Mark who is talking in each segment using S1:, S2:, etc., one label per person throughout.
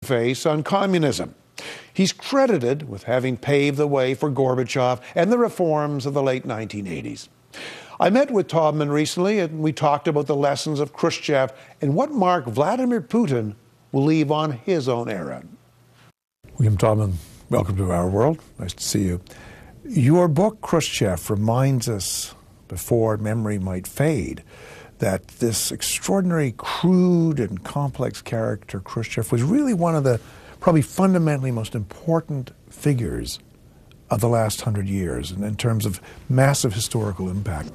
S1: face on communism. He's credited with having paved the way for Gorbachev and the reforms of the late 1980s. I met with Taubman recently, and we talked about the lessons of Khrushchev and what mark Vladimir Putin will leave on his own era. William Taubman, welcome to Our World. Nice to see you. Your book, Khrushchev, reminds us, before memory might fade, that this extraordinary, crude and complex character, Khrushchev, was really one of the probably fundamentally most important figures of the last 100 years in terms of massive historical impact.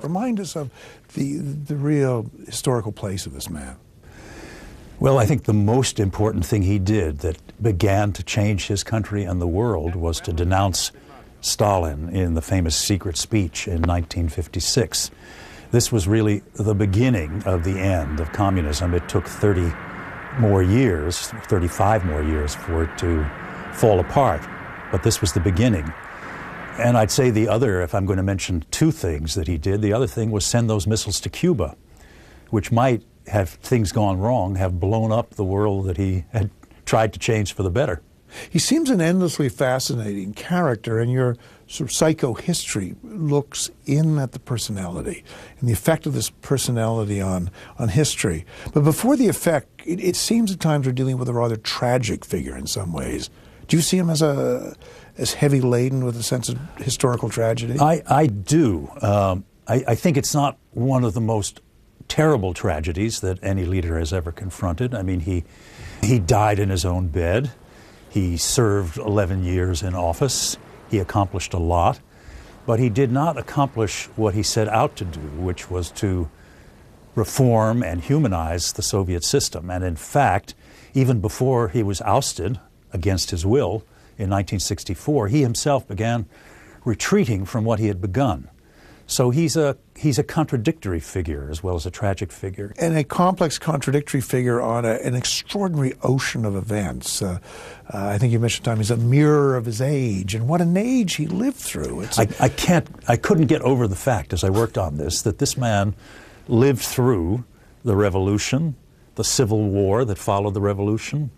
S1: Remind us of the real historical place of this man.
S2: Well, I think the most important thing he did that began to change his country and the world was to denounce Stalin in the famous secret speech in 1956. This was really the beginning of the end of communism. It took 30 more years, 35 more years for it to fall apart, but this was the beginning. And I'd say the other, if I'm going to mention two things that he did, the other thing was send those missiles to Cuba, which might, have things gone wrong, have blown up the world that he had tried to change for the better.
S1: He seems an endlessly fascinating character, and your sort of psychohistory looks in at the personality and the effect of this personality on history. But before the effect, it seems at times we're dealing with a rather tragic figure in some ways. Do you see him as heavy laden with a sense of historical tragedy?
S2: I do. I think it's not one of the most terrible tragedies that any leader has ever confronted. I mean, he died in his own bed. He served 11 years in office. He accomplished a lot, but he did not accomplish what he set out to do, which was to reform and humanize the Soviet system. And in fact, even before he was ousted against his will in 1964, he himself began retreating from what he had begun. So he's a contradictory figure as well as a tragic figure.
S1: And a complex contradictory figure on an extraordinary ocean of events. I think you mentioned, Tom, he's a mirror of his age, and what an age he lived through.
S2: I couldn't get over the fact, as I worked on this, that this man lived through the revolution, the civil war that followed the revolution,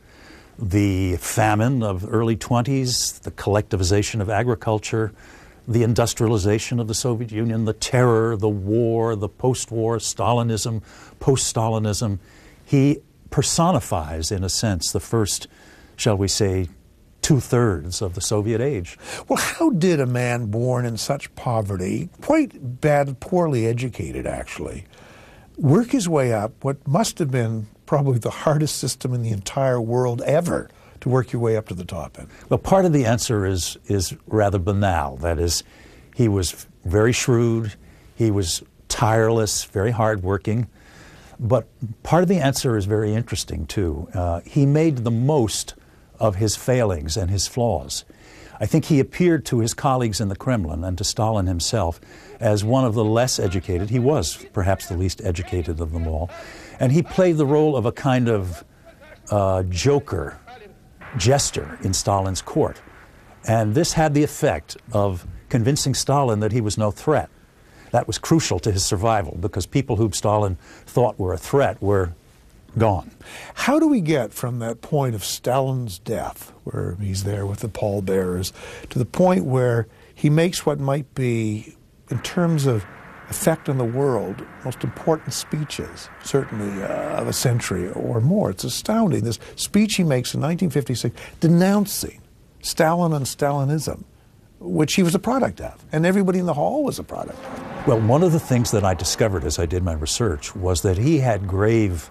S2: the famine of early 20s, the collectivization of agriculture, the industrialization of the Soviet Union, the terror, the war, the post-war Stalinism, post-Stalinism. He personifies, in a sense, the first, shall we say, two-thirds of the Soviet age.
S1: Well, how did a man born in such poverty, quite bad, poorly educated actually, work his way up what must have been probably the hardest system in the entire world ever, to work your way up to the top end?
S2: Well, part of the answer is rather banal. That is, he was very shrewd, he was tireless, very hardworking, but part of the answer is very interesting too. He made the most of his failings and his flaws. I think he appeared to his colleagues in the Kremlin and to Stalin himself as one of the less educated. He was perhaps the least educated of them all, and he played the role of a kind of jester in Stalin's court. And this had the effect of convincing Stalin that he was no threat. That was crucial to his survival, because people whom Stalin thought were a threat were gone.
S1: How do we get from that point of Stalin's death, where he's there with the pallbearers, to the point where he makes what might be, in terms of effect on the world, most important speeches, certainly of a century or more? It's astounding. This speech he makes in 1956 denouncing Stalin and Stalinism, which he was a product of, and everybody in the hall was a product of.
S2: Well, one of the things that I discovered as I did my research was that he had grave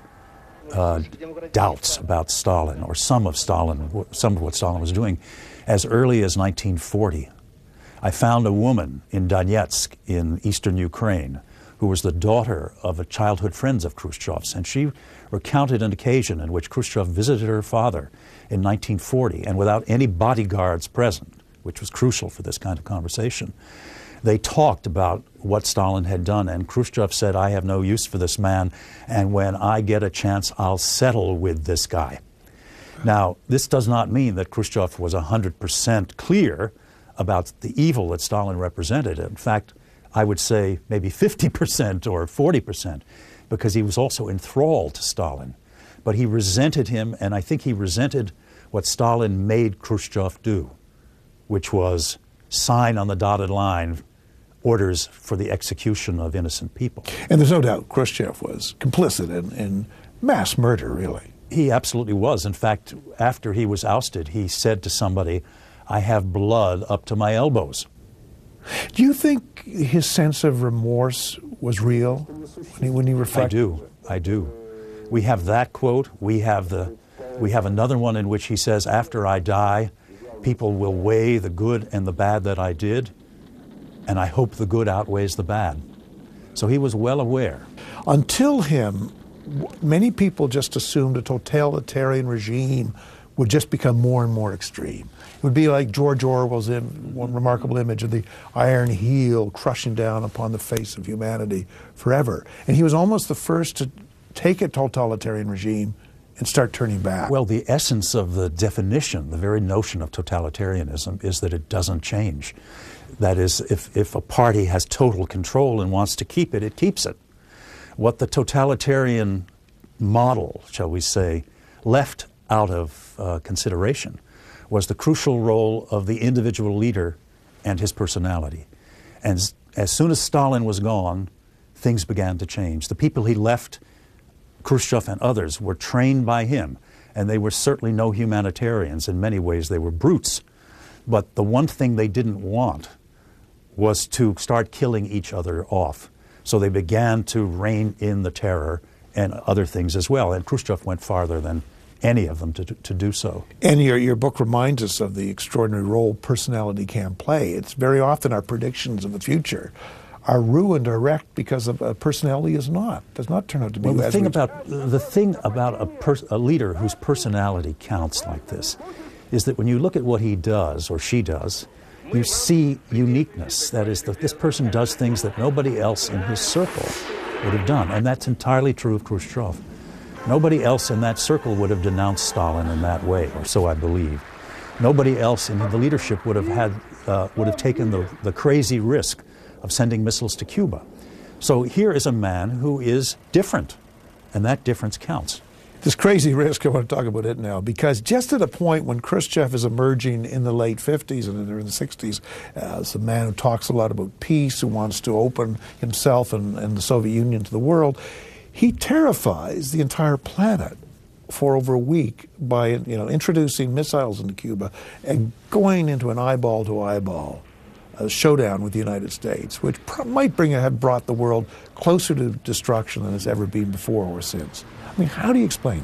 S2: doubts about Stalin, or some of what Stalin was doing, as early as 1940. I found a woman in Donetsk in eastern Ukraine who was the daughter of a childhood friend of Khrushchev's, and she recounted an occasion in which Khrushchev visited her father in 1940, and without any bodyguards present, which was crucial for this kind of conversation, they talked about what Stalin had done, and Khrushchev said, "I have no use for this man, and when I get a chance, I'll settle with this guy." Now, this does not mean that Khrushchev was 100% clear about the evil that Stalin represented. In fact, I would say maybe 50% or 40%. because he was also enthralled to Stalin. But he resented him, and I think he resented what Stalin made Khrushchev do, which was sign on the dotted line orders for the execution of innocent people.
S1: And there's no doubt Khrushchev was complicit in mass murder, really.
S2: He absolutely was. In fact, after he was ousted, he said to somebody, "I have blood up to my elbows."
S1: Do you think his sense of remorse was real when he reflected?
S2: I do. We have that quote. We have another one in which he says, "After I die, people will weigh the good and the bad that I did, and I hope the good outweighs the bad." So he was well aware.
S1: Until him, many people just assumed a totalitarian regime would just become more and more extreme. It would be like George Orwell's one remarkable image of the iron heel crushing down upon the face of humanity forever. And he was almost the first to take a totalitarian regime and start turning back.
S2: Well, the essence of the definition, the very notion of totalitarianism, is that it doesn't change. That is, if a party has total control and wants to keep it, it keeps it. What the totalitarian model, shall we say, left out of consideration was the crucial role of the individual leader and his personality. And as soon as Stalin was gone, things began to change. The people he left, Khrushchev and others, were trained by him, and they were certainly no humanitarians. In many ways, they were brutes. But the one thing they didn't want was to start killing each other off. So they began to rein in the terror and other things as well. And Khrushchev went farther than any of them to do so.
S1: And your book reminds us of the extraordinary role personality can play. It's very often our predictions of the future are ruined or wrecked because of a personality does not turn out to be.
S2: Well, the thing about a leader whose personality counts like this is that when you look at what he does or she does, you see uniqueness. That is, that this person does things that nobody else in his circle would have done. And that's entirely true of Khrushchev. Nobody else in that circle would have denounced Stalin in that way, or so I believe. Nobody else in the leadership would have taken the crazy risk of sending missiles to Cuba. So here is a man who is different, and that difference counts.
S1: This crazy risk, I want to talk about it now, because just at a point when Khrushchev is emerging in the late 50s and in the 60s as a man who talks a lot about peace, who wants to open himself and the Soviet Union to the world, he terrifies the entire planet for over a week by introducing missiles into Cuba and going into an eyeball-to-eyeball showdown with the United States, which might have brought the world closer to destruction than it's ever been before or since. I mean, how do you explain that?